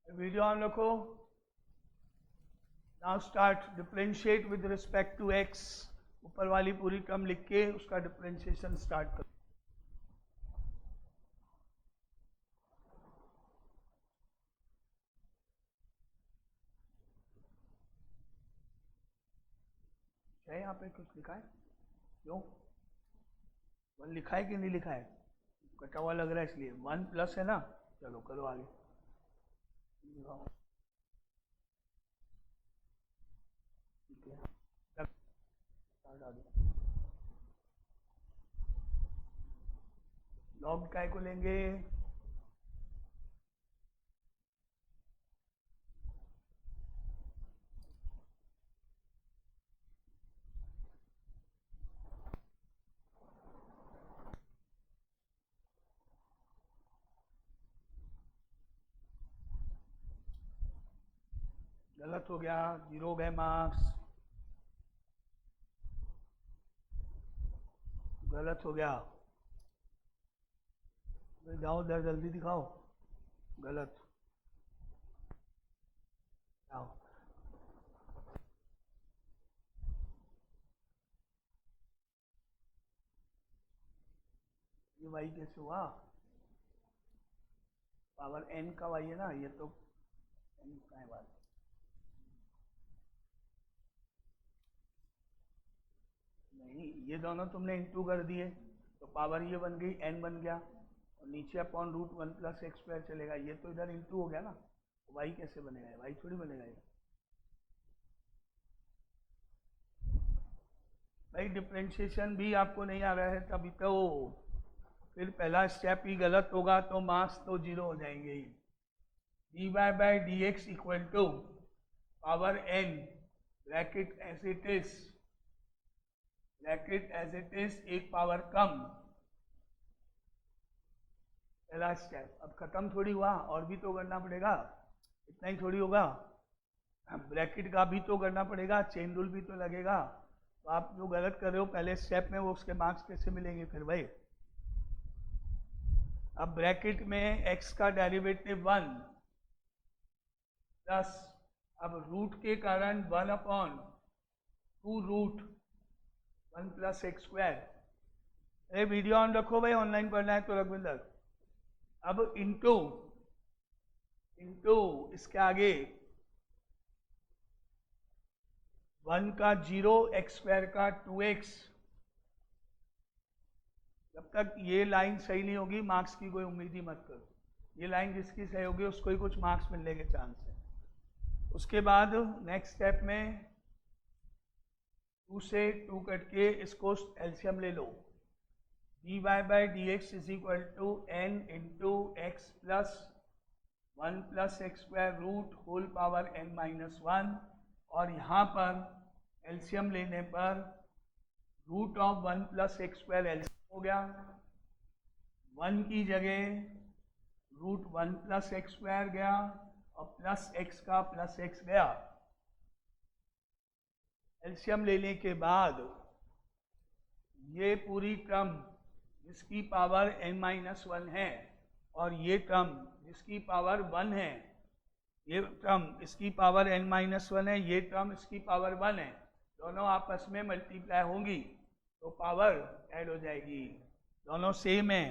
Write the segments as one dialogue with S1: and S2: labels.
S1: Video on रखो। Now start differentiate with respect to x. ऊपर वाली पूरी टर्म लिख के उसका डिफरेंशिएशन स्टार्ट करो। है यहाँ पे कुछ लिखा है? क्यों 1 लिखा है कि नहीं लिखा है? कटा हुआ लग रहा है इसलिए 1 प्लस है ना। चलो करो आगे। ठीक है, लॉग काय को लेंगे? गलत हो गया, 0 गए मार्क्स। गलत हो गया, जाओ उधर जल्दी दिखाओ। गलत, जाओ। ये वाई कैसे हुआ? पावर n का वाई है ना, ये तो n का है बात। नहीं, ये दोनों तुमने इंटू कर दिए तो पावर ये बन गई, n बन गया, और नीचे upon root 1 plus x square चलेगा। ये तो इधर इंटू हो गया ना, तो वाई कैसे बनेगा? वाई थोड़ी बनेगा ये। भाई डिफरेंशिएशन भी आपको नहीं आ रहा है तभी तो फिर पहला स्टेप ही गलत होगा तो मार्क्स तो 0 हो जाएंगे ही। D Y by D x equal to power n bracket as it is, bracket as it is, एक पावर कम। पहला स्टेप अब खत्म थोड़ी हुआ, और भी तो करना पड़ेगा, इतना ही थोड़ी होगा। ब्रैकेट का भी तो करना पड़ेगा, चेन रूल भी तो लगेगा। तो आप जो गलत कर रहे हो पहले स्टेप में, वो उसके मार्क्स कैसे मिलेंगे फिर भाई? अब ब्रैकेट में x का डेरिवेटिव 1 प्लस, अब रूट के कारण 1 upon 2 root 1 plus x square. अरे वीडियो ऑन रखो भाई, ऑनलाइन पढ़ना है तो रघुविंदर। अब इंटू इसके आगे 1 का 0, एक्स स्क्वायर का 2x। जब तक ये लाइन सही नहीं होगी मार्क्स की कोई उम्मीद ही मत करो। ये लाइन जिसकी सही होगी उसको ही कुछ मार्क्स मिलने के चांस है। उसके बाद नेक्स्ट स्टेप में 2 से 2 कट के इसको एलसीएम ले लो। D Y by D x is equal to N into X plus 1 plus x square root whole power n minus 1, और यहाँ पर एलसीएम लेने पर root of 1 plus x square LCM हो गया। 1 की जगह रूट 1 प्लस एक्स स्क्वायर गया, और प्लस एक्स का प्लस एक्स गया। एलसीएम लेने के बाद ये पूरी टर्म जिसकी पावर n माइनस 1 है, और ये टर्म जिसकी पावर 1 है, ये टर्म इसकी पावर n माइनस 1 है, ये टर्म इसकी पावर 1 है, दोनों आपस में मल्टीप्लाई होंगी तो पावर ऐड हो जाएगी। दोनों सेम है,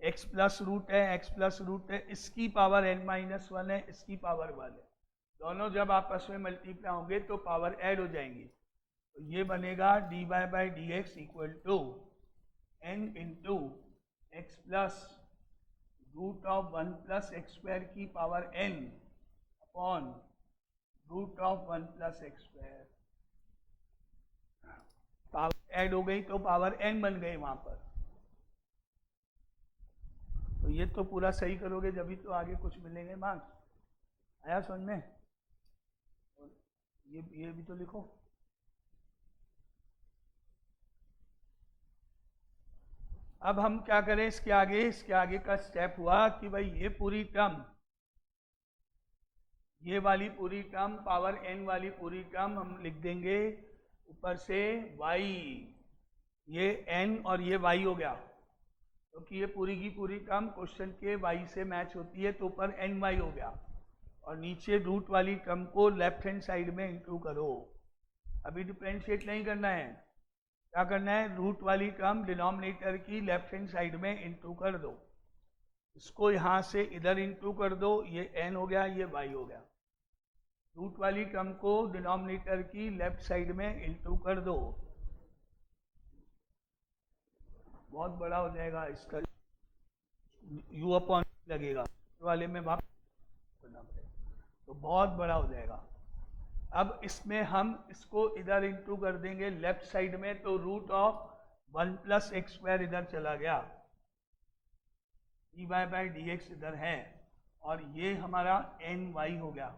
S1: x प्लस रूट है, x प्लस रूट है, इसकी पावर n माइनस 1 है, इसकी पावर 1 है, दोनों जब आपस में मल्टीप्लाई होंगे तो पावर ऐड हो जाएंगी। तो ये बनेगा D Y by D x equal to n into X plus root of 1 plus x square की power n upon root of 1 plus x square. Power add हो गई तो पावर n बन गई वहां पर। तो ये तो पूरा सही करोगे जब भी तो आगे कुछ मिलेंगे मार्क्स। आया समझ में? और ये भी तो लिखो। अब हम क्या करें इसके आगे का स्टेप हुआ कि भाई ये पूरी टर्म, ये वाली पूरी टर्म, पावर n वाली पूरी टर्म हम लिख देंगे ऊपर से y, ये n और ये y हो गया, क्योंकि ये पूरी की पूरी टर्म क्वेश्चन के y से मैच होती है तो ऊपर ny हो गया, और नीचे रूट वाली टर्म को लेफ्ट हैंड साइड में इंटू करो। अभी डिफरेंशिएट नहीं करना है, क्या करना है, रूट वाली टर्म डिनोमिनेटर की लेफ्ट हैंड साइड में इंटू कर दो। इसको यहाँ से इधर इंटू कर दो, ये n हो गया, ये y हो गया। रूट वाली टर्म को डिनोमिनेटर की लेफ्ट साइड में इंटू कर दो, बहुत बड़ा हो जाएगा, इसका u अपॉन लगेगा, वाले में वापस करना पड़ेगा, तो बहुत बड़ा हो जाएगा। अब इसमें हम इसको इधर इंटू कर देंगे लेफ्ट साइड में, तो root of 1 plus x square इधर चला गया, d Y by D x इधर है, और ये हमारा एन वाई हो गया।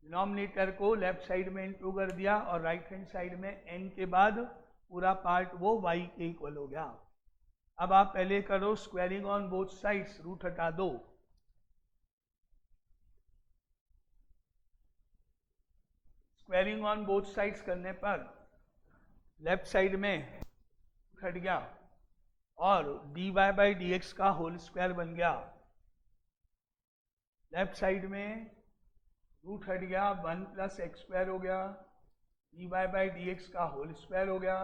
S1: डिनोमिनेटर को लेफ्ट साइड में इंटू कर दिया और राइट हैंड साइड में एन के बाद पूरा पार्ट वो वाई के इक्वल हो गया। अब आप पहले करो squaring on both sides, root हटा दो, स्क्वायरिंग ऑन बोथ साइड्स करने पर लेफ्ट साइड में हट गया और D Y by D x का होल स्क्वायर बन गया। लेफ्ट साइड में रूट हट गया, 1 प्लस एक्स स्क्वायर हो गया, d Y by D x का होल स्क्वायर हो गया,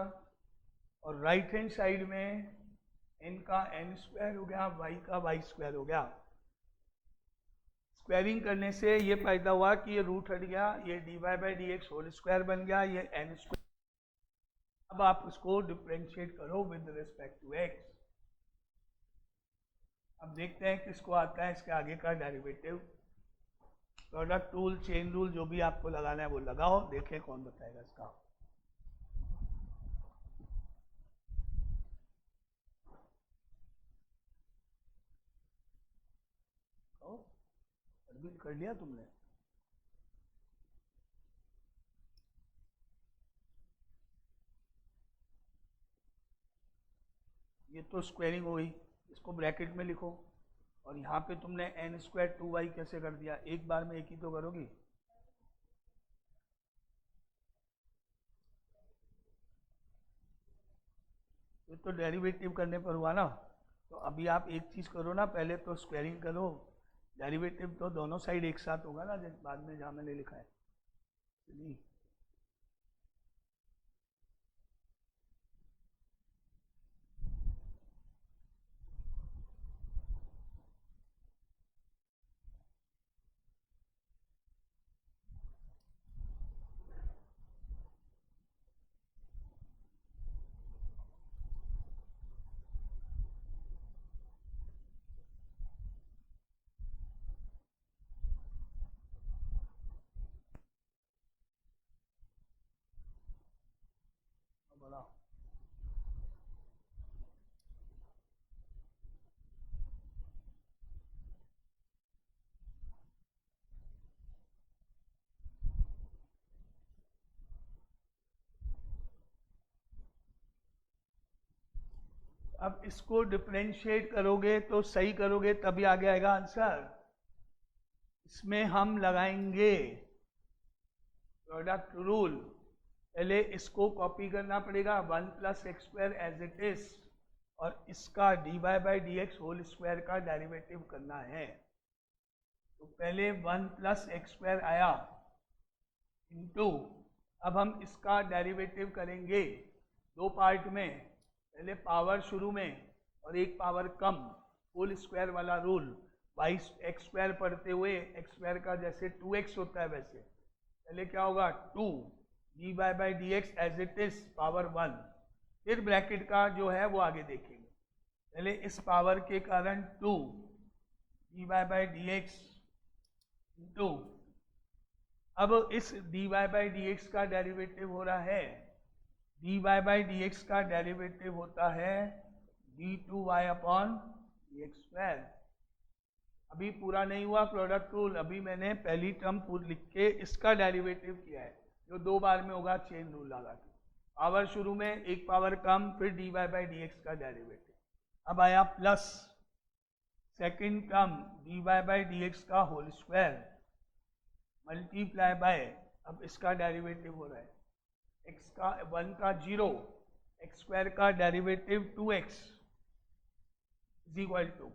S1: और राइट हैंड साइड में एन का एन स्क्वायर हो गया, वाई का वाई स्क्वायर हो गया। स्क्वायरिंग करने से ये फायदा हुआ कि ये रूट हट गया, ये d Y by D x whole square बन गया, ये एन स्क्वायर। अब आप इसको डिफ्रेंशिएट करो विद रिस्पेक्ट टू एक्स। अब देखते हैं किसको आता है इसके आगे का derivative. Product rule, chain rule, जो भी आपको लगाना है वो लगाओ, देखें कौन बताएगा इसका। कर लिया तुमने? ये तो स्क्वायरिंग हो गई, इसको ब्रैकेट में लिखो, और यहाँ पे तुमने एन स्क्वायर 2y कैसे कर दिया, एक बार में एक ही तो करोगी। ये तो डेरिवेटिव करने पर हुआ ना, तो अभी आप एक चीज़ करो ना, पहले तो स्क्वायरिंग करो, डेरिवेटिव तो दोनों साइड एक साथ होगा ना, बाद में जहाँ मैंने लिखा है। नहीं, बड़ा अब इसको डिफरेंशिएट करोगे तो सही करोगे तभी आगे आएगा आंसर। इसमें हम लगाएंगे प्रोडक्ट रूल। पहले इसको कॉपी करना पड़ेगा, 1 plus x square as it is, और इसका d Y by D x whole square का डेरिवेटिव करना है। तो पहले 1 प्लस एक्स स्क्वायर आया इनटू, अब हम इसका डेरिवेटिव करेंगे दो पार्ट में, पहले पावर शुरू में और एक पावर कम, होल स्क्वायर वाला रूल, वाई एक्स स्क्वायर पढ़ते हुए एक्स स्क्वायर का जैसे 2x होता है वैसे पहले क्या होगा 2 d Y by D x as it is power 1, फिर ब्रैकेट का जो है वो आगे देखेंगे। पहले इस पावर के कारण 2 d Y by D x into, अब इस d Y by D x का डेरिवेटिव हो रहा है, d Y by D x का डेरिवेटिव होता है d two y upon D x square. अभी पूरा नहीं हुआ प्रोडक्ट रूल, अभी मैंने पहली टर्म लिख के इसका डेरिवेटिव किया है, जो दो बार में होगा चेन रूल लगा के। पावर शुरू में, एक पावर कम, फिर d Y by D x का डेरिवेटिव। अब आया plus second term d Y by D x का होल स्क्वायर मल्टीप्लाई बाय, अब इसका डेरिवेटिव हो रहा है x का 1 का 0, एक्स स्क्वायर का derivative 2x is equal to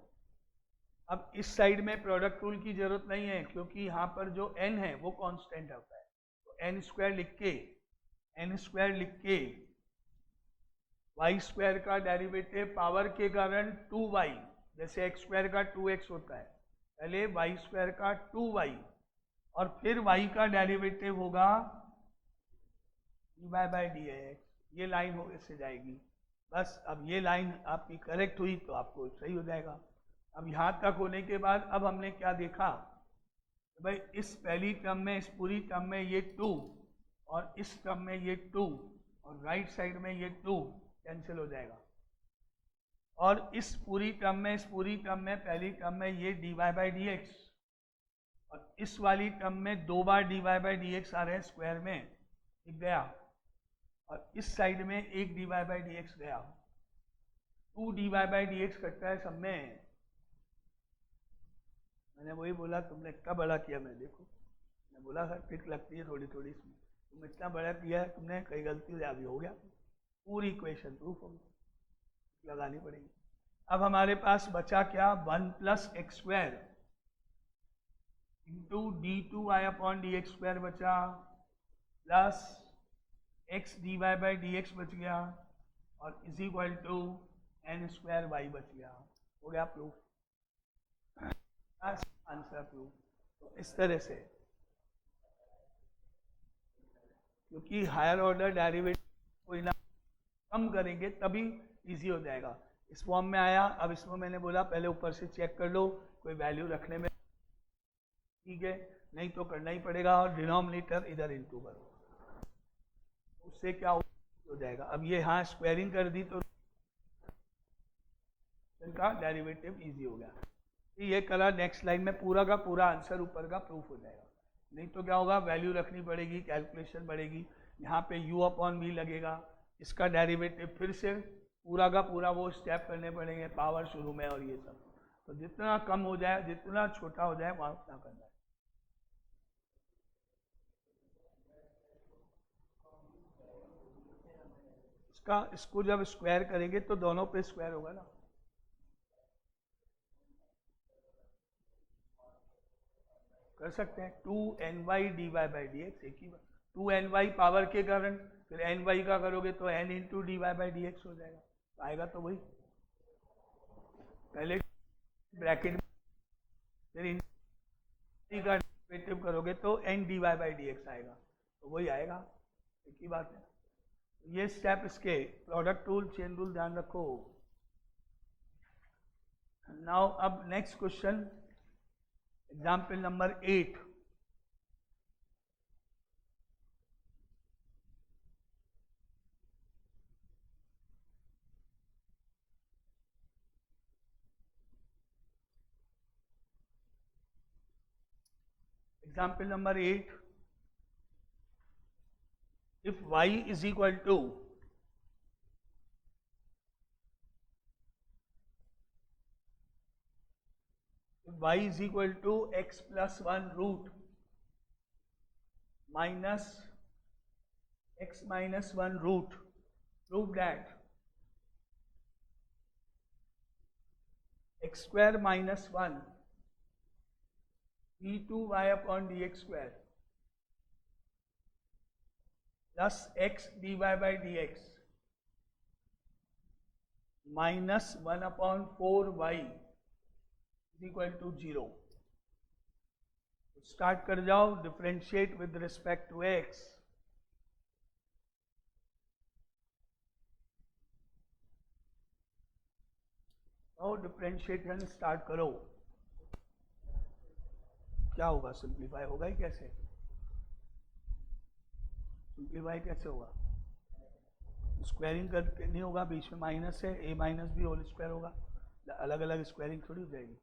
S1: अब इस साइड में प्रोडक्ट रूल की जरूरत नहीं है क्योंकि यहाँ पर जो n है वो कांस्टेंट होता है, तो n स्क्वायर लिख के वाई स्क्वायर का डेरिवेटिव पावर के कारण 2y, जैसे x स्क्वायर का 2x होता है, पहले वाई स्क्वायर का 2y और फिर y का डेरिवेटिव होगा dy/dx। ये लाइन हो इससे जाएगी, बस अब ये लाइन आपकी करेक्ट हुई तो आपको सही हो जाएगा। अब यहाँ तक होने के बाद अब हमने क्या देखा, भाई इस पहली टर्म में, इस पूरी टर्म में ये 2 और इस टर्म में ये 2 और राइट साइड में ये 2 कैंसिल हो जाएगा, और इस पूरी टर्म में पहली टर्म में ये dy/dx और इस वाली टर्म में 2 बार dy/dx आ रहे हैं स्क्वायर में, ठीक गया, और इस साइड में एक dy/dx गया, 2 dy/dx कटता है सब में। मैंने वही बोला, तुमने इतना बड़ा किया, मैं देखो मैं बोला सर ट्रिक लगती है थोड़ी थोड़ी इसमें, तुम इतना बड़ा किया है तुमने, कई गलती अभी हो गया, पूरी इक्वेशन प्रूफ हो गई, लगानी पड़ेगी। अब हमारे पास बचा क्या, 1 + x² इंटू d2y/dx² बचा, प्लस x dy/dx बच गया, और इज इक्वल टू n² बच गया। हो गया प्रूफ, आंसर प्रूफ। तो इस तरह से, क्योंकि हायर ऑर्डर डेरिवेटिव कोई ना कम करेंगे तभी इजी हो जाएगा। इस फॉर्म में आया, अब इसमें मैंने बोला पहले ऊपर से चेक कर लो कोई वैल्यू रखने में, ठीक है, नहीं तो करना ही पड़ेगा, और डिनोमिनेटर इधर इंटू करो, उससे क्या हो जाएगा। अब ये हाँ स्क्वायरिंग कर दी तो इनका डेरिवेटिव इजी हो गया। ये करा, नेक्स्ट लाइन में पूरा का पूरा आंसर ऊपर का प्रूफ हो जाएगा, नहीं तो क्या होगा, वैल्यू रखनी पड़ेगी, कैलकुलेशन बढ़ेगी, यहाँ पे u/v लगेगा, इसका डेरिवेटिव फिर से पूरा का पूरा वो स्टेप करने पड़ेंगे, पावर शुरू में और ये सब, तो जितना कम हो जाए, जितना छोटा हो जाए वहाँ उतना करना है। इसको जब स्क्वायर करेंगे तो दोनों पे स्क्वायर होगा ना, कर सकते हैं 2ny dy/dx, एक ही बात, 2ny पावर के कारण, फिर ny का करोगे तो n इंटू dy/dx हो जाएगा, तो आएगा तो वही, पहले ब्रैकेट फिर का डेरिवेटिव करोगे तो n dy/dx आएगा, तो वही आएगा, एक ही बात है। ये स्टेप इसके, प्रोडक्ट रूल, चेन रूल ध्यान रखो। नाउ अब next question, example number 8। Example number 8, if y is equal to x plus 1 root minus x minus 1 root, prove that x² minus 1 d2y/dx² plus x dy/dx minus 1/4y is equal to 0। Start कर जाओ, differentiate with respect to x। और differentiation start करो, क्या होगा, simplify होगा ही कैसे, simplify कैसे होगा, स्क्वायरिंग करके नहीं होगा, बीच में माइनस है, a minus b whole square होगा, अलग अलग स्क्वायरिंग थोड़ी हो जाएगी।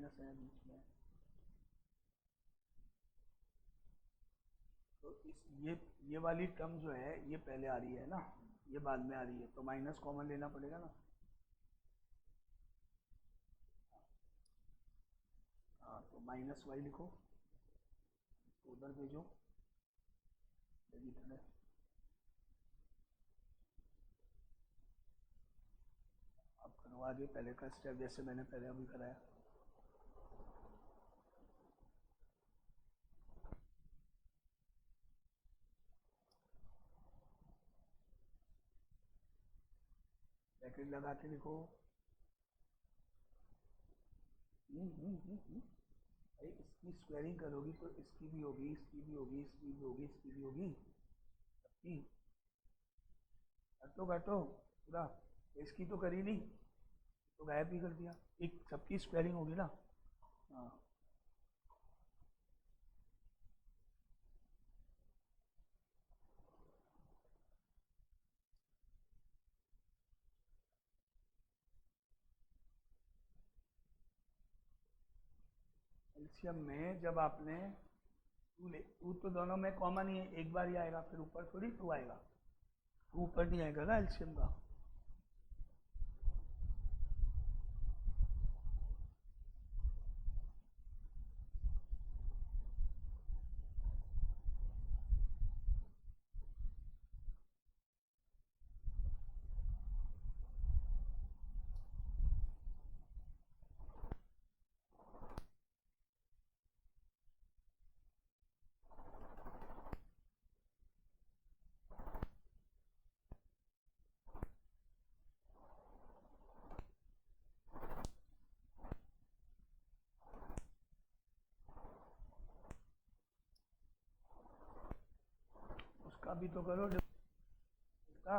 S1: माइनस है बीच में, तो ये वाली टर्म जो है ये पहले आ रही है ना, ये बाद में आ रही है, तो माइनस कॉमन लेना पड़ेगा ना। हाँ, तो माइनस वाई लिखो, तो उधर भेजो, अब करो आगे पहले का स्टेप जैसे मैंने पहले अभी कराया। ब्रैकेट लगा के लिखो। भाई इसकी स्क्वायरिंग करोगी तो इसकी भी होगी, इसकी भी होगी, इसकी भी होगी, इसकी भी होगी, सबकी काटो काटो पूरा। इसकी तो करी नहीं, तो गायब भी कर दिया, एक सबकी स्क्वायरिंग होगी ना। हाँ, एलसीएम में जब आपने टू तो दोनों में कॉमन ही है, एक बार ही आएगा, फिर ऊपर थोड़ी टू आएगा, टू ऊपर नहीं आएगा ना एलसीएम का। उसका भी तो करो इसका।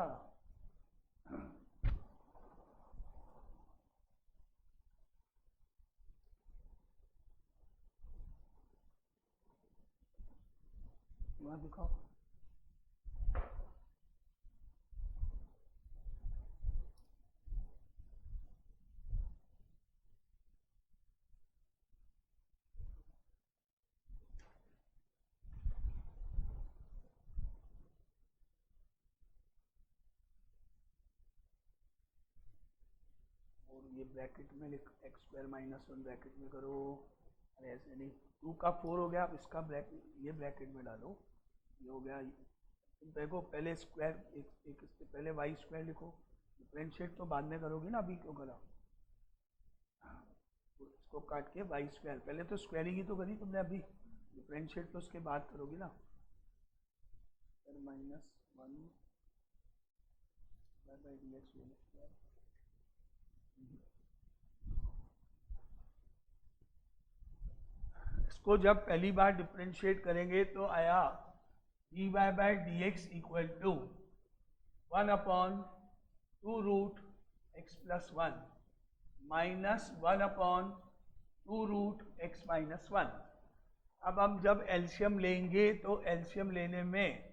S1: वहाँ दिखाओ। और ये ब्रैकेट में लिख x square minus one bracket में करो। अरे ऐसे नहीं, टू का फोर हो गया, अब इसका ब्रैकेट ये ब्रैकेट में डालो, ये हो गया। तुम देखो पहले स्क्वायर एक इससे पहले वाई स्क्वायर लिखो, डिफरेंशिएट तो बाद में करोगी ना, अभी क्यों करा। हाँ, तो इसको काट के वाई स्क्वायर, पहले तो स्क्वायरिंग ही तो करी तुमने, अभी डिफरेंशिएट तो उसके बाद करोगी ना। Minus one by D x whole square. इसको जब पहली बार डिफरेंशिएट करेंगे तो आया d Y by D x equal to 1/2 root x plus one minus 1/2 root x minus one. अब हम जब एलसीएम लेंगे तो एलसीएम लेने में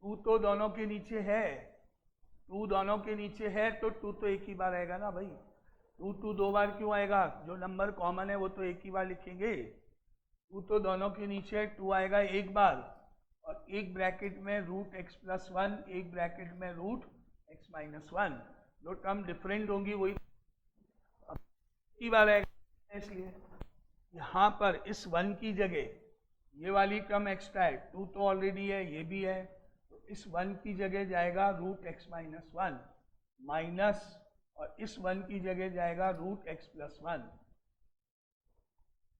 S1: टू तो दोनों के नीचे है, टू दोनों के नीचे है तो टू तो एक ही बार आएगा ना भाई। टू दो बार क्यों आएगा, जो नंबर कॉमन है वो तो एक ही बार लिखेंगे। टू तो दोनों के नीचे, टू आएगा एक बार, और एक ब्रैकेट में रूट एक्स प्लस वन, एक ब्रैकेट में रूट एक्स माइनस वन। जो टर्म डिफरेंट होंगी वही एक ही बार आएगा। इसलिए यहाँ पर इस वन की जगह ये वाली टर्म एक्स्ट्रा है, टू तो ऑलरेडी है, ये भी है, तो इस वन की जगह जाएगा root x minus one minus, और इस वन की जगह जाएगा रूट एक्स प्लस वन।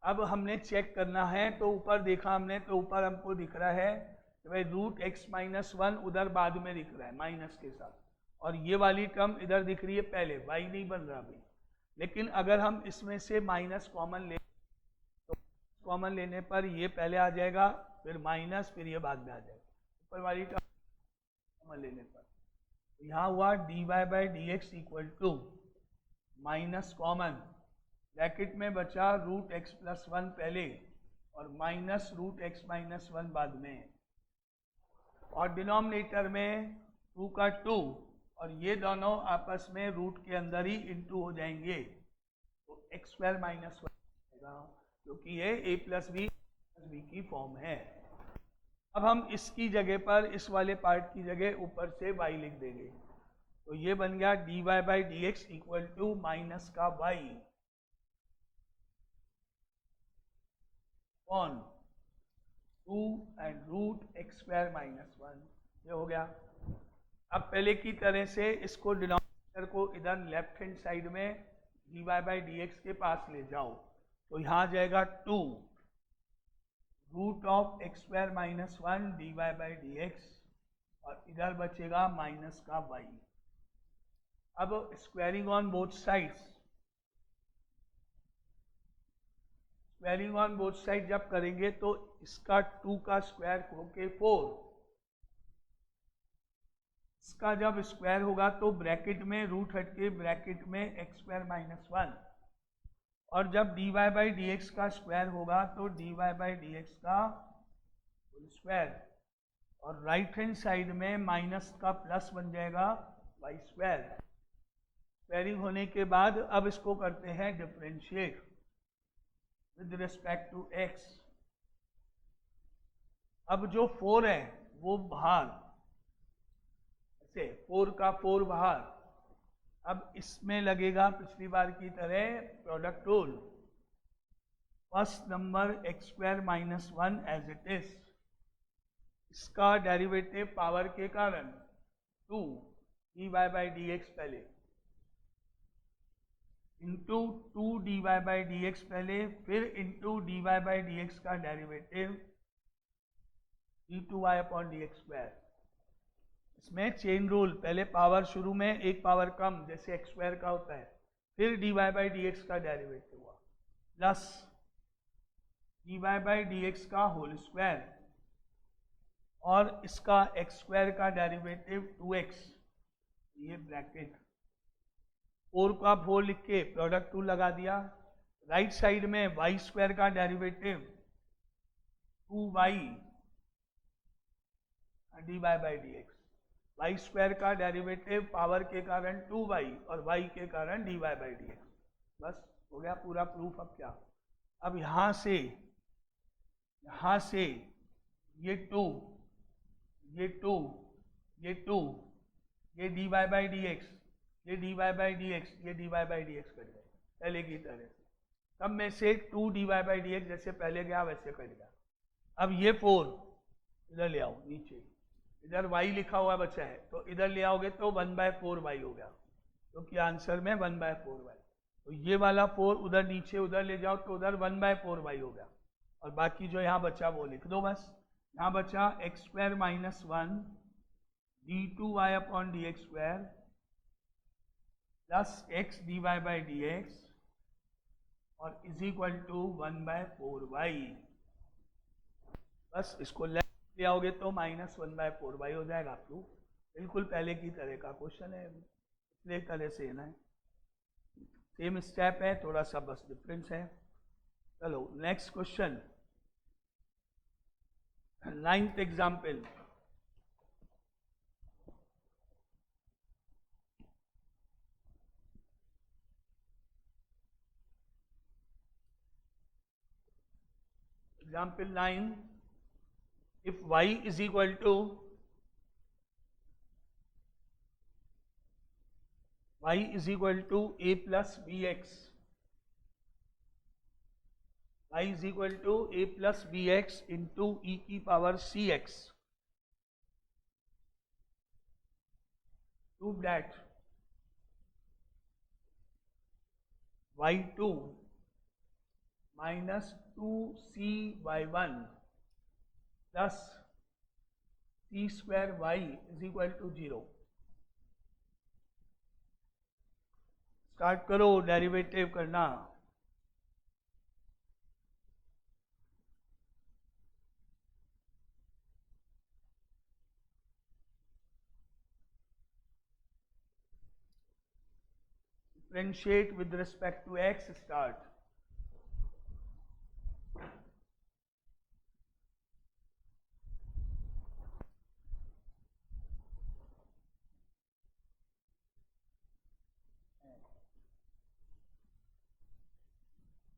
S1: अब हमने चेक करना है, तो ऊपर देखा हमने, तो ऊपर हमको दिख रहा है कि भाई रूट एक्स माइनस वन उधर बाद में दिख रहा है माइनस के साथ, और ये वाली टर्म इधर दिख रही है पहले, वाई नहीं बन रहा अभी। लेकिन अगर हम इसमें से माइनस कॉमन ले तो कॉमन लेने पर ये पहले आ जाएगा, फिर माइनस, फिर ये बाद में आ जाएगा ऊपर वाली टर्म कॉमन लेने पर। तो यहाँ हुआ d Y by D x equal to minus common, bracket में बचा रूट एक्स प्लस वन पहले और minus root x minus one बाद में, और डिनोमिनेटर में टू का टू, और ये दोनों आपस में रूट के अंदर ही इंटू हो जाएंगे, तो एक्स स्क्वायर माइनस वन आएगा, क्योंकि ये ए प्लस बी की फॉर्म है। अब हम इसकी जगह पर, इस वाले पार्ट की जगह ऊपर से y लिख देंगे, तो ये बन गया dy by D x equal to minus का y on 2 and root x square minus one, ये हो गया। अब पहले की तरह से इसको डिनोमिनेटर को इधर लेफ्ट हैंड साइड में dy बाई डी एक्स के पास ले जाओ, तो यहाँ जाएगा 2 root of x square minus one d Y by D x, और इधर बचेगा माइनस का y। अब squaring on both sides, squaring on both side जब करेंगे तो इसका 2 का स्क्वायर होके 4, इसका जब स्क्वायर होगा तो ब्रैकेट में रूट हटके ब्रैकेट में एक्स स्क्वायर माइनस वन, और जब dy बाई डी एक्स का स्क्वायर होगा तो dy बाई डी एक्स का होल स्क्वायर, और राइट हैंड साइड में माइनस का प्लस बन जाएगा y स्क्वायर। स्क्वायरिंग होने के बाद अब इसको करते हैं differentiate with respect to x। अब जो 4 है वो बाहर, ऐसे 4 का 4 बाहर, अब इसमें लगेगा पिछली बार की तरह product rule, first number X square minus one as it is, इसका डेरिवेटिव पावर के कारण 2 dy बाई डी एक्स पहले into 2 dy by D X पहले, फिर into dy by D x का derivative d2y upon D x square. इसमें chain rule, पहले power शुरू में एक पावर कम जैसे एक्स स्क्वायर का होता है, फिर dy बाई डी एक्स का डेरिवेटिव हुआ, plus dy by D x का होल स्क्वायर, और इसका एक्स स्क्वायर का डेरिवेटिव 2x, ये ब्रैकेट 4 का 4 लिख के प्रोडक्ट 2 लगा दिया। राइट साइड में y स्क्वायर का derivative 2y dy by D x, y square का डेरिवेटिव पावर के कारण 2y और y के कारण dy बाई डी एक्स। बस हो गया पूरा प्रूफ। अब क्या, अब यहाँ से ये 2, ये 2, ये 2, ये dy बाई डी एक्स, ये dy बाई डी एक्स, ये dy by D x cut गए पहले की तरह से। सब में से 2 dy बाई डी एक्स जैसे पहले गया वैसे कट गया। अब ये 4 इधर ले आओ नीचे, इधर y लिखा हुआ बचा है तो इधर ले आओगे तो 1/4y हो गया, क्योंकि आंसर में 1/4y। तो ये वाला 4 उधर नीचे उधर ले जाओ तो उधर 1/4y हो गया, और बाकी जो यहाँ बचा वो लिख दो बस। यहाँ बचा x square minus one d2y upon D x square plus x dy by D x और इज इक्वल टू 1/4y। बस इसको ले आओगे तो -1/4y हो जाएगा। प्रूफ बिल्कुल पहले की तरह का क्वेश्चन है, इसलिए तरह से ना सेम स्टेप है, थोड़ा सा बस डिफरेंस है। चलो next question, 9th example. Example 9, if y is equal to a plus bx, y is equal to a plus bx into e की power cx, prove that y2 minus 2cy1 plus c square y is equal to 0। Start करो derivative करना। Differentiate with respect to x, start.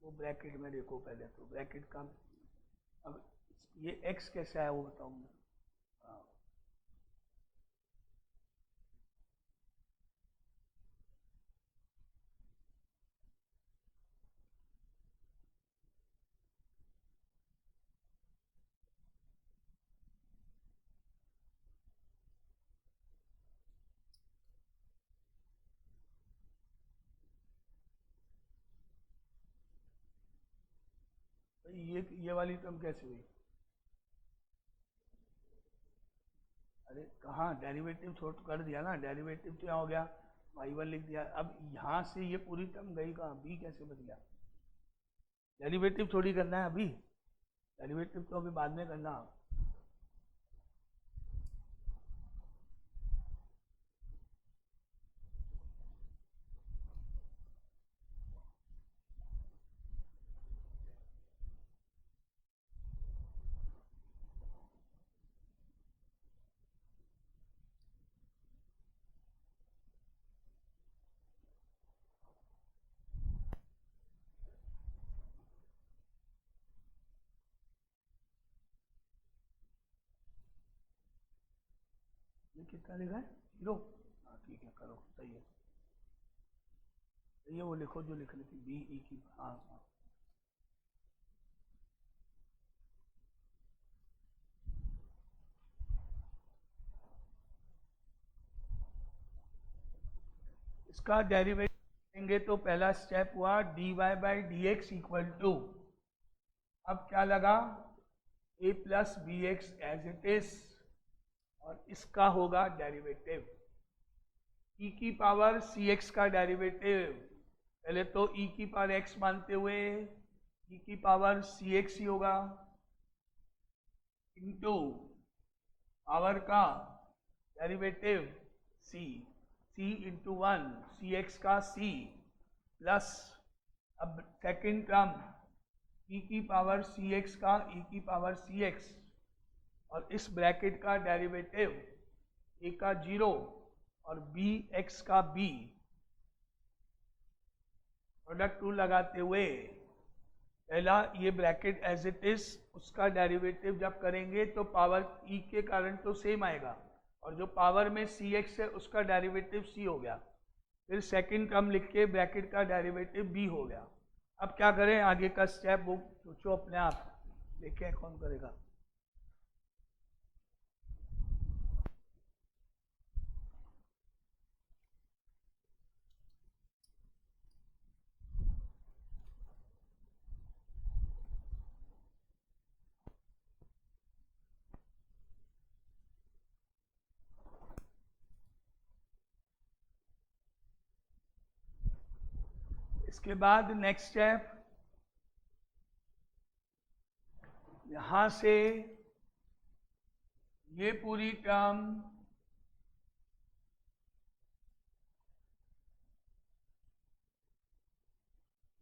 S1: वो bracket में देखो पहले, तो bracket का अब ये x कैसे आया वो बताऊंगा। हाँ, तो ये वाली टर्म कैसे हुई? अरे कहाँ, डेरिवेटिव छोड़ कर दिया ना, डेरिवेटिव तो यहाँ हो गया, y1 लिख दिया। अब यहाँ से ये पूरी टर्म गई कहाँ, b कैसे बच गया? डेरिवेटिव थोड़ी करना है अभी, डेरिवेटिव तो अभी बाद में करना। ये कितना लिखा है, 0? हाँ ठीक है, करो, सही है, ये वो लिखो जो लिखनी थी, बी ई की। हाँ हाँ, इसका डेरिवेटिव लेंगे तो पहला स्टेप हुआ dy by D x equal to, अब क्या लगा, a plus b x as it is, और इसका होगा डेरिवेटिव e की पावर cx का डेरिवेटिव, पहले तो e की पावर x मानते हुए e की पावर cx ही होगा, इनटू पावर का डेरिवेटिव c इंटू 1 cx का c, प्लस अब सेकेंड टर्म e की पावर cx का e की पावर cx, और इस ब्रैकेट का डेरिवेटिव a का 0 और b x का b, प्रोडक्ट टू लगाते हुए पहला ये ब्रैकेट एज इट इज, उसका डेरिवेटिव जब करेंगे तो पावर e के कारण तो सेम आएगा, और जो पावर में cx है उसका डेरिवेटिव c हो गया, फिर सेकंड टर्म लिख के ब्रैकेट का डेरिवेटिव b हो गया। अब क्या करें आगे का स्टेप, वो सोचो अपने आप, देखें कौन करेगा। इसके बाद नेक्स्ट स्टेप, यहां से ये पूरी टर्म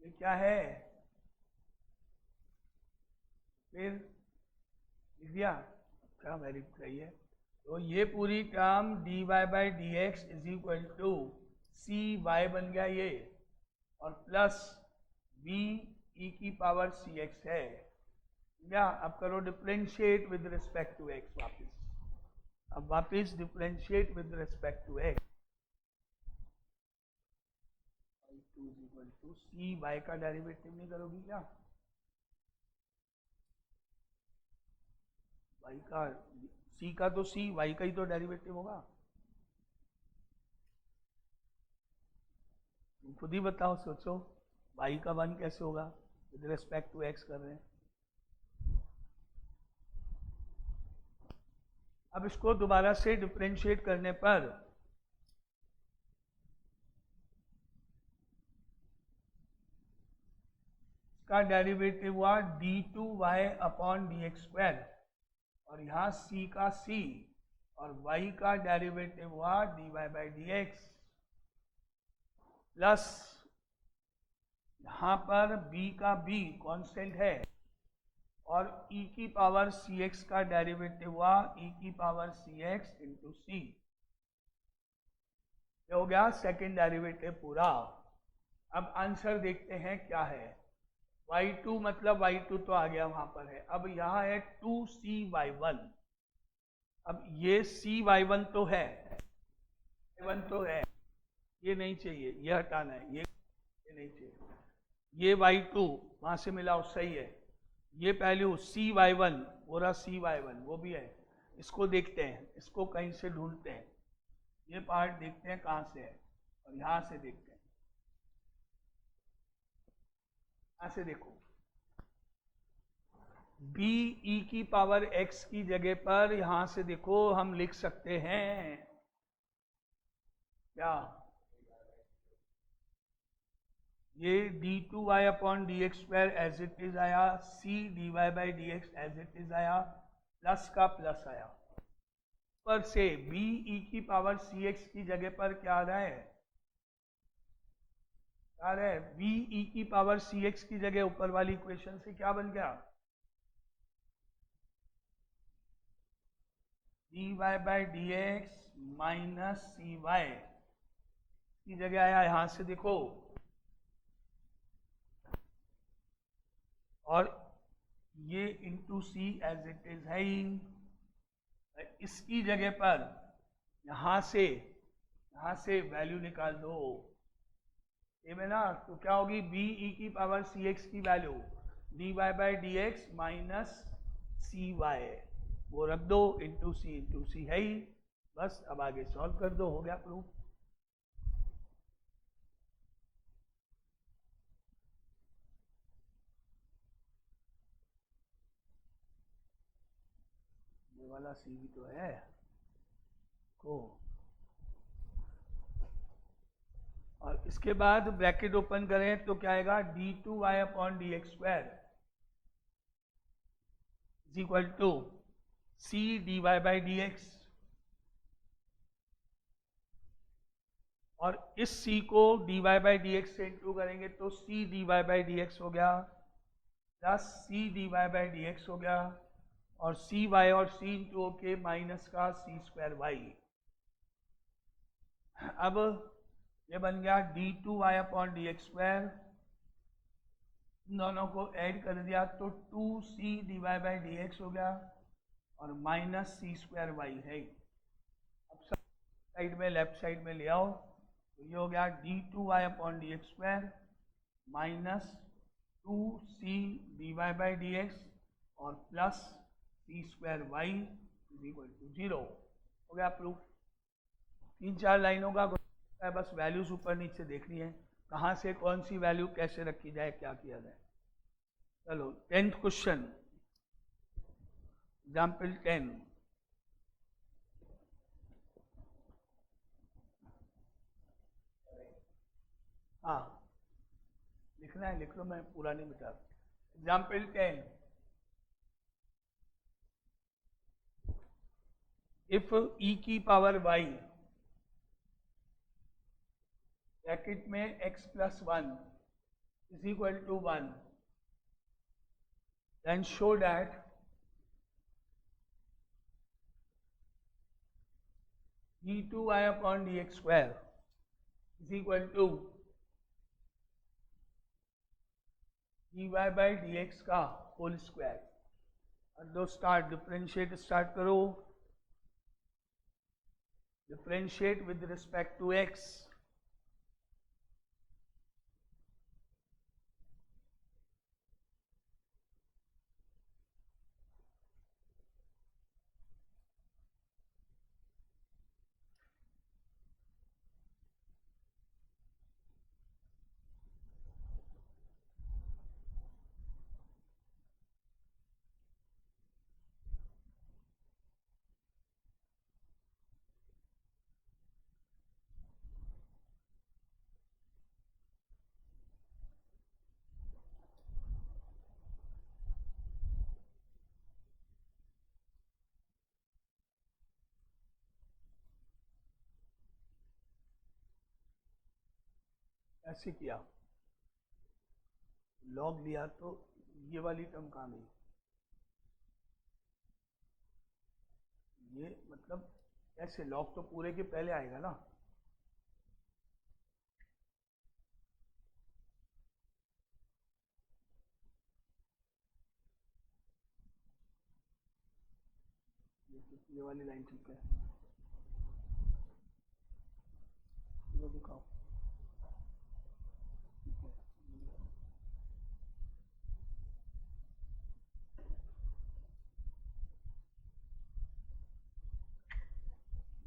S1: ये क्या है, फिर लिख दिया, क्या वेरी सही है, तो ये पूरी term dy by D x is equal to cy बन गया ये, और प्लस b e की पावर cx है, या अब करो differentiate with respect to x, अब वापिस differentiate with respect to x, C y का डेरिवेटिव नहीं करोगी क्या, y का c का तो c, y का ही तो डेरिवेटिव होगा, तुम खुद ही बताओ, सोचो y का 1 कैसे होगा, विद रिस्पेक्ट टू x कर रहे हैं। अब इसको दोबारा से डिफरेंशिएट करने पर का डेरिवेटिव हुआ d2y upon D x square, और यहाँ c का c, और y का डेरिवेटिव हुआ dy by D x, plus यहाँ पर b का b कांस्टेंट है, और e की पावर cx का डेरिवेटिव हुआ e की पावर cx इंटू c, ये हो गया सेकेंड डेरिवेटिव पूरा। अब आंसर देखते हैं क्या है, y2 मतलब y2 तो आ गया वहां पर है। अब यहाँ है 2cy1। अब ये cy1 तो है, y1 तो है, ये नहीं चाहिए, ये हटाना है, ये नहीं चाहिए। ये y2 वहां से मिला सही है। ये वैल्यू cy1 पूरा cy1 वो भी है। इसको देखते हैं, इसको कहीं से ढूंढते हैं, ये पार्ट देखते हैं कहाँ से है, और यहाँ से देखते हैं। यहाँ से देखो, b e की पावर x की जगह पर यहाँ से देखो हम लिख सकते हैं क्या, ये d2y upon D x square as it is आया, c dy by D x as it is आया, प्लस का प्लस आया। पर से b e की पावर cx की जगह पर क्या आ रहा है, क्या आ रहा है, b e की पावर cx की जगह ऊपर वाली इक्वेशन से क्या बन गया, dy by D x minus cy की जगह आया यहां से देखो, और ये into c as it is है ही। इसकी जगह पर यहां से वैल्यू निकाल दो ये में ना, तो क्या होगी, बी ई की पावर सी एक्स की value d Y by D x minus c y, वो रख दो, इंटू सी है ही। बस अब आगे सॉल्व कर दो, हो गया प्रूफ। ये वाला सी भी तो है को, और इसके बाद ब्रैकेट ओपन करें तो क्या आएगा, d2y upon D x square is equal to c d Y by D x, और इस c को dy बाई डी एक्स से इंटू करेंगे तो c dy by D x हो गया, plus c dy by D x हो गया, और cy और c इंटू के माइनस का c स्क्वायर y। अब ये बन गया d2y upon D x square, दोनों को ऐड कर दिया तो 2c dy by D x हो गया, और माइनस c स्क्वायर y है। अब साइड में, लेफ्ट साइड में ले आओ, तो ये हो गया d2y upon D x square minus 2c dy by D x और plus c square y is equal to 0। हो गया प्रूफ। 3-4 लाइनों का है, बस वैल्यूज ऊपर नीचे देखनी है, कहाँ से कौन सी वैल्यू कैसे रखी जाए, क्या किया जाए। चलो 10th क्वेश्चन, एग्जाम्पल 10। हाँ लिखना है, लिख लो, मैं पूरा नहीं बता। एग्जाम्पल 10, इफ e की पावर y ब्रैकेट में x plus 1 is equal to 1, then show that d2y upon D x square is equal to dy by D x का होल स्क्वायर। और दो स्टार्ट, डिफ्रेंशिएट स्टार्ट करो, differentiate with respect to x। ऐसे किया, log लिया तो ये वाली टर्म कहाँ गई, ये मतलब ऐसे लॉग तो पूरे के पहले आएगा ना, ये वाली लाइन ठीक है, ये दिखाओ।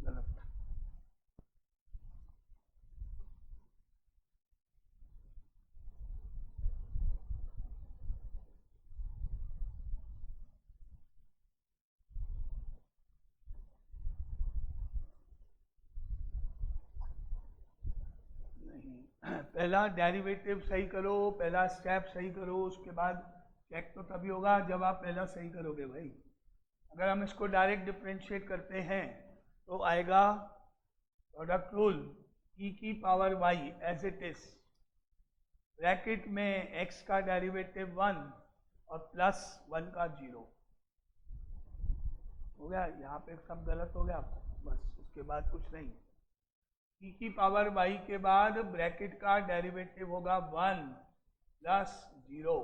S1: गलत। पहला डेरिवेटिव सही करो, पहला स्टेप सही करो, उसके बाद चेक तो तभी होगा जब आप पहला सही करोगे भाई। अगर हम इसको डायरेक्ट डिफरेंशिएट करते हैं तो आएगा प्रोडक्ट रूल e की power y as it is, bracket में x का डेरिवेटिव 1 और प्लस 1 का 0 हो गया। यहाँ पे सब गलत हो गया, बस उसके बाद कुछ नहीं। e की पावर y के बाद ब्रैकेट का डेरिवेटिव होगा 1 प्लस 0,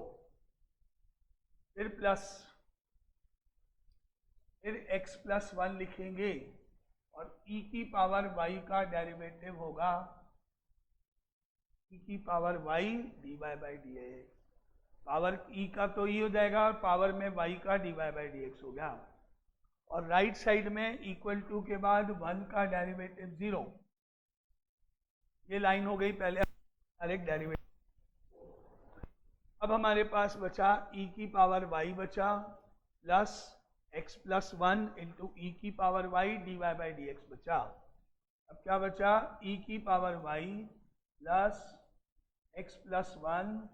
S1: फिर प्लस, फिर x प्लस 1 लिखेंगे और e की पावर y का डेरिवेटिव होगा e की power y dy by dx। Power e का तो e हो जाएगा और पावर में y का dy बाई dx हो गया। और राइट साइड में इक्वल टू के बाद 1 का डेरिवेटिव 0, ये लाइन हो गई पहले डायरेक्ट डेरिवेटिव। अब हमारे पास बचा e की पावर y बचा plus x plus 1 into e की power y dy by d बचा। अब क्या बचा, e की power y plus x plus 1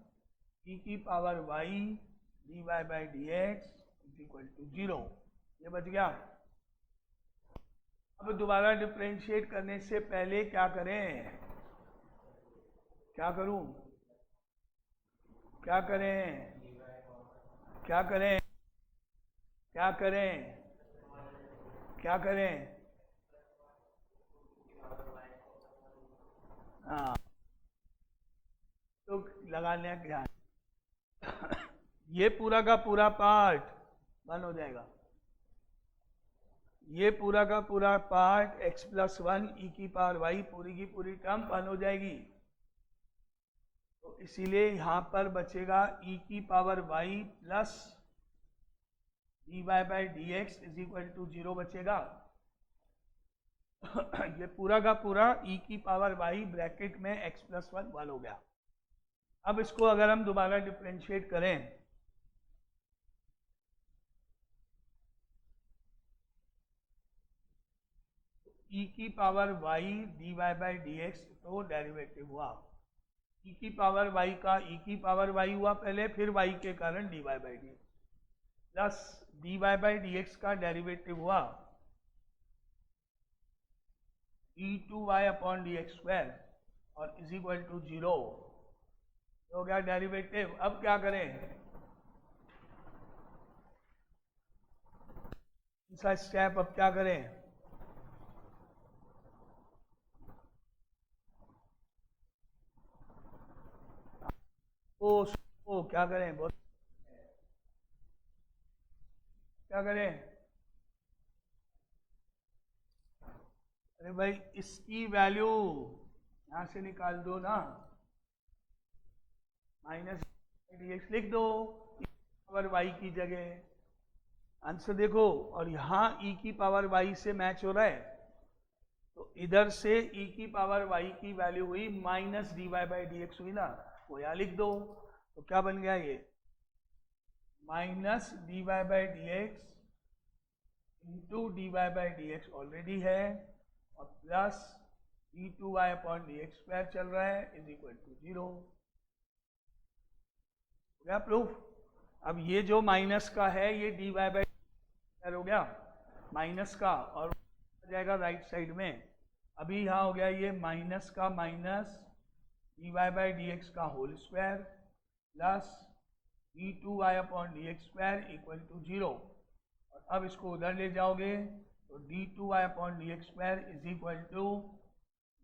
S1: e की power y dy by d is equal to 0, ये बच गया। अब दोबारा डिफरेंशिएट करने से पहले क्या करें, क्या करूं, क्या करें, क्या करें, क्या करें, क्या करें, हाँ तो लगाने क्या ये पूरा का पूरा पार्ट बंद हो जाएगा, ये पूरा का पूरा पार्ट x प्लस 1 ई की पावर y पूरी की पूरी टर्म बंद हो जाएगी। तो इसीलिए यहाँ पर बचेगा e की power y plus dy by D x is equal to 0 बचेगा। ये पूरा का पूरा e की पावर y ब्रैकेट में x प्लस 1 हो गया। अब इसको अगर हम दोबारा डिफरेंशिएट करें e की power y dy by D X तो डेरिवेटिव हुआ, e की पावर y का e की पावर y हुआ पहले, फिर y के कारण dy by D x plus dy by D x का डेरिवेटिव हुआ d2y upon D x square और इज इक्वल टू 0 हो गया डेरिवेटिव। अब क्या करें, दूसरा स्टेप, अब क्या करें, ओ क्या करें, बहुत क्या करें, अरे भाई इसकी वैल्यू यहां से निकाल दो ना, माइनस डी एक्स लिख दो पावर वाई की जगह, आंसर देखो। और यहाँ e की पावर y से मैच हो रहा है, तो इधर से e की पावर y की वैल्यू हुई minus D Y by D x हुई ना, वो यहाँ लिख दो। तो क्या बन गया ये, minus D Y by D x into d Y by D x already है, और plus d2y upon D x square चल रहा है इज इक्वल टू 0 हो गया प्रूफ। अब ये जो माइनस का है ये डी वाई बाई हो गया माइनस का, और आ जाएगा राइट साइड में। अभी यहाँ हो गया ये माइनस का minus D Y by D x का whole square plus d2y upon D x square equal to 0। और अब इसको उधर ले जाओगे तो d2y upon D x square is equal to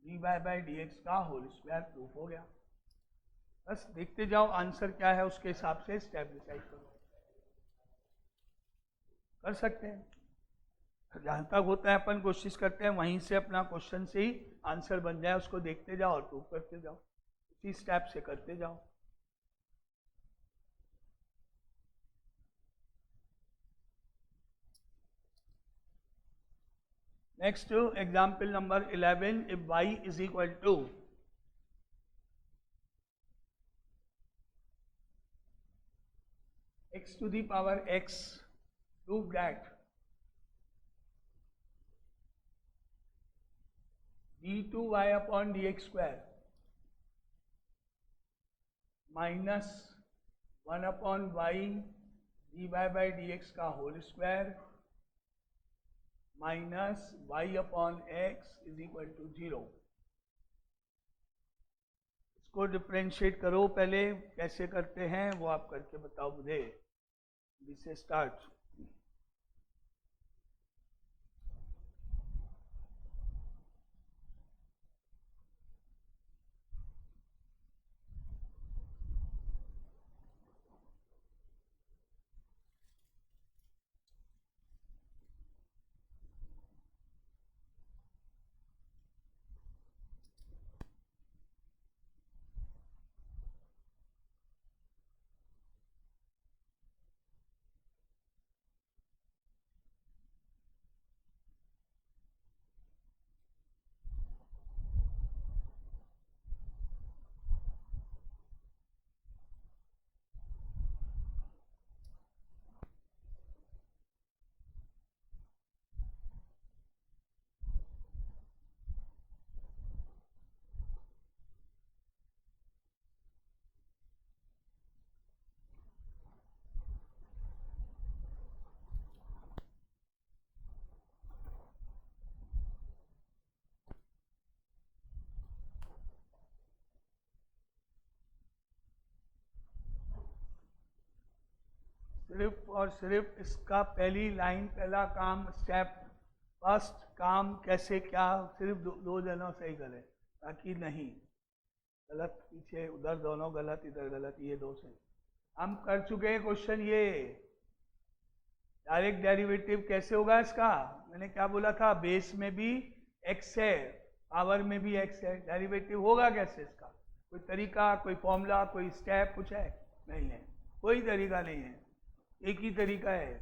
S1: D Y by D x का होल स्क्वायर प्रूफ हो गया। बस देखते जाओ आंसर क्या है, उसके हिसाब से स्टेप डिसाइड करो, कर सकते हैं। जहाँ तक होता है अपन कोशिश करते हैं वहीं से अपना क्वेश्चन से ही आंसर बन जाए, उसको देखते जाओ और प्रूव करते जाओ, इसी स्टेप से करते जाओ। Next example number 11, if y is equal to x to the power x, prove that d2y upon dx square minus 1 upon y dy by dx का whole square minus y upon x is equal to 0। इसको differentiate करो, पहले कैसे करते हैं वो आप करके बताओ मुझे। This start. सिर्फ और सिर्फ इसका पहली लाइन, पहला काम, स्टेप फर्स्ट काम कैसे क्या, सिर्फ दो जनों से ही करें, ताकि नहीं गलत पीछे उधर दोनों गलत इधर गलत, ये दो से हम कर चुके हैं। क्वेश्चन ये डायरेक्ट डेरिवेटिव कैसे होगा इसका, मैंने क्या बोला था, बेस में भी x है, पावर में भी x है, डेरिवेटिव होगा कैसे इसका, कोई तरीका, कोई फॉर्मूला, कोई स्टेप कुछ है? नहीं है, कोई तरीका नहीं है, एक ही तरीका है।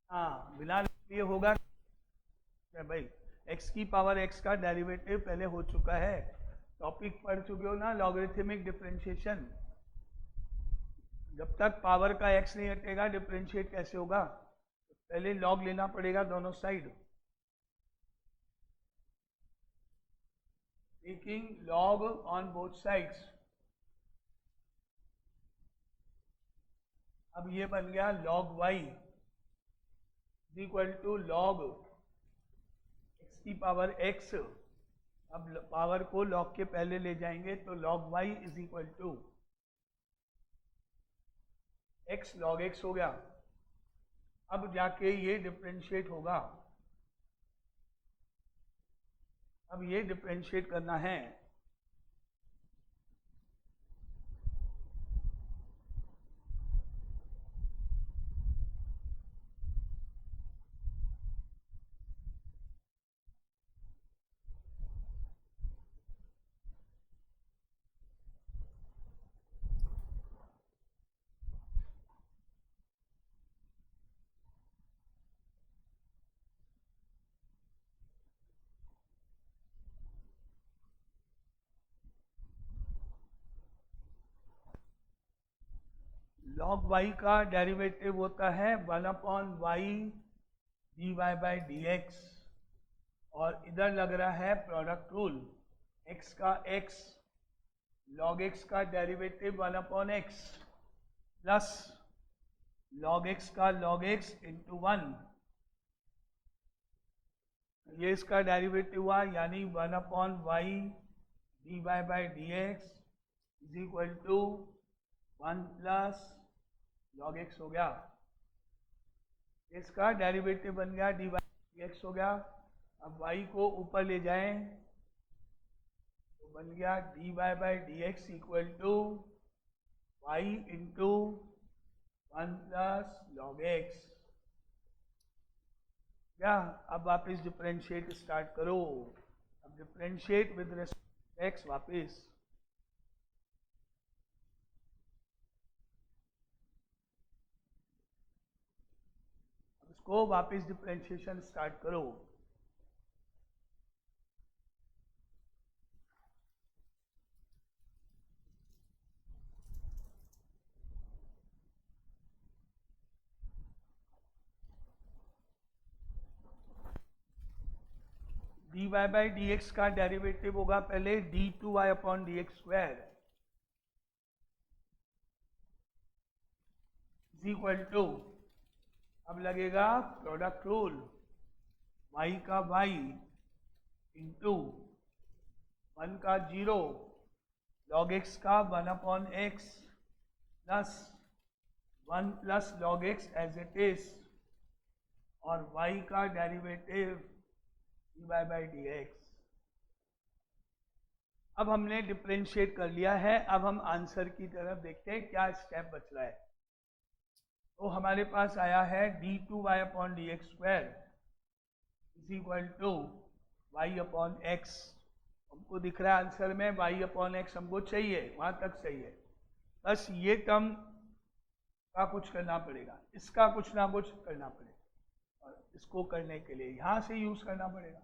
S1: हाँ, बिना ये होगा भाई, x की पावर x का डेरिवेटिव पहले हो चुका है, टॉपिक पढ़ चुके हो ना, लॉगरिथमिक डिफरेंशिएशन। जब तक पावर का x नहीं हटेगा डिफरेंशिएट कैसे होगा, पहले लॉग लेना पड़ेगा दोनों side, taking log on both sides. अब ये बन गया log y is equal to log x की पावर x। अब पावर को log के पहले ले जाएंगे तो log y is equal to x log x हो गया। अब जाके ये डिफरेंशिएट होगा, अब ये डिफरेंशिएट करना है। log y का डेरिवेटिव होता है 1 upon Y D Y by D x, और इधर लग रहा है प्रोडक्ट रूल, x का x, log x का derivative 1 upon x plus log x का log x इंटू 1, ये इसका डेरिवेटिव हुआ, यानी 1 upon Y D Y by D x is equal to 1 plus log x हो गया। इसका डेरिवेटिव बन गया डी वाई डी एक्स हो गया। अब y को ऊपर ले जाएं तो बन गया d Y by D x equal to y into 1 plus log x. क्या अब वापस डिफरेंशिएट स्टार्ट करो। अब डिफरेंशिएट विद रिस्पेक्ट एक्स वापस। अब इसको वापस डिफरेंशिएशन स्टार्ट करो। dy बाई डी एक्स का डेरिवेटिव होगा पहले d2y upon D x square is equal to, अब लगेगा प्रोडक्ट रूल, y का y इंटू 1 का 0 लॉग x का 1 upon x plus 1 plus log x as it is, और y का derivative dy by D x. अब हमने डिफरेंशिएट कर लिया है। अब हम आंसर की तरफ देखते हैं क्या स्टेप बच रहा है। तो हमारे पास आया है d2y upon D x square is equal to y upon x. हमको दिख रहा है आंसर में y अपॉन एक्स हमको चाहिए, वहां तक सही है। बस ये टर्म का कुछ करना पड़ेगा, इसका कुछ ना कुछ करना पड़ेगा, और इसको करने के लिए यहाँ से यूज करना पड़ेगा।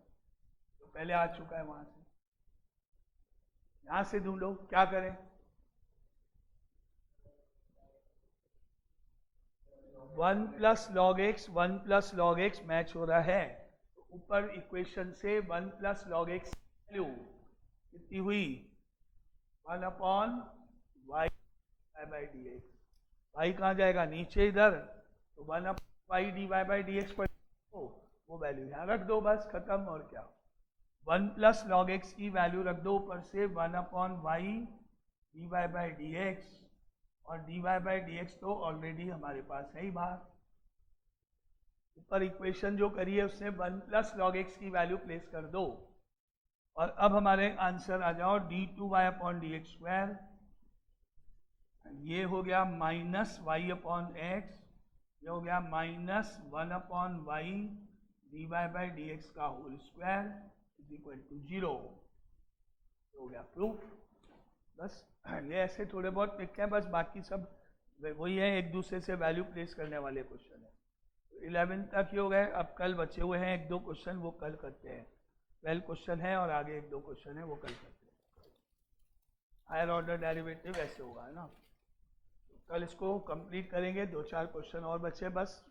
S1: तो पहले आ चुका है वहां से, यहाँ से ढूंढो क्या करें। 1 plus log x 1 plus log x match हो रहा है। तो ऊपर इक्वेशन से 1 प्लस लॉग एक्स वैल्यू कितनी हुई 1 upon y by D x. Y कहाँ जाएगा नीचे इधर, तो 1 upon Y D Y by D x पर वो वैल्यू यहाँ रख दो, बस खत्म। और क्या 1 प्लस लॉग एक्स की वैल्यू रख दो ऊपर से 1 upon Y D Y by D x, और D Y by D X तो ऑलरेडी हमारे पास है ही बाहर। ऊपर इक्वेशन जो करी है उससे 1 प्लस लॉग एक्स की वैल्यू प्लेस कर दो, और अब हमारे आंसर आ जाओ d2y upon D x square, ये हो गया माइनस वाई अपॉन एक्स, ये हो गया minus 1 upon Y D Y by D x का whole square is equal to 0। हो गया प्रूफ। बस ये ऐसे थोड़े बहुत लिखते हैं, बस बाकी सब वही है, एक दूसरे से वैल्यू प्लेस करने वाले क्वेश्चन है। 11 तक ही हो गए। अब कल बचे हुए हैं 1-2 क्वेश्चन, वो कल करते हैं। 12 क्वेश्चन है और आगे 1-2 क्वेश्चन है, वो कल करते हैं। हायर ऑर्डर डेरिवेटिव ऐसे होगा, है ना। कल इसको कंप्लीट करेंगे, 2-4 क्वेश्चन और बचे बस।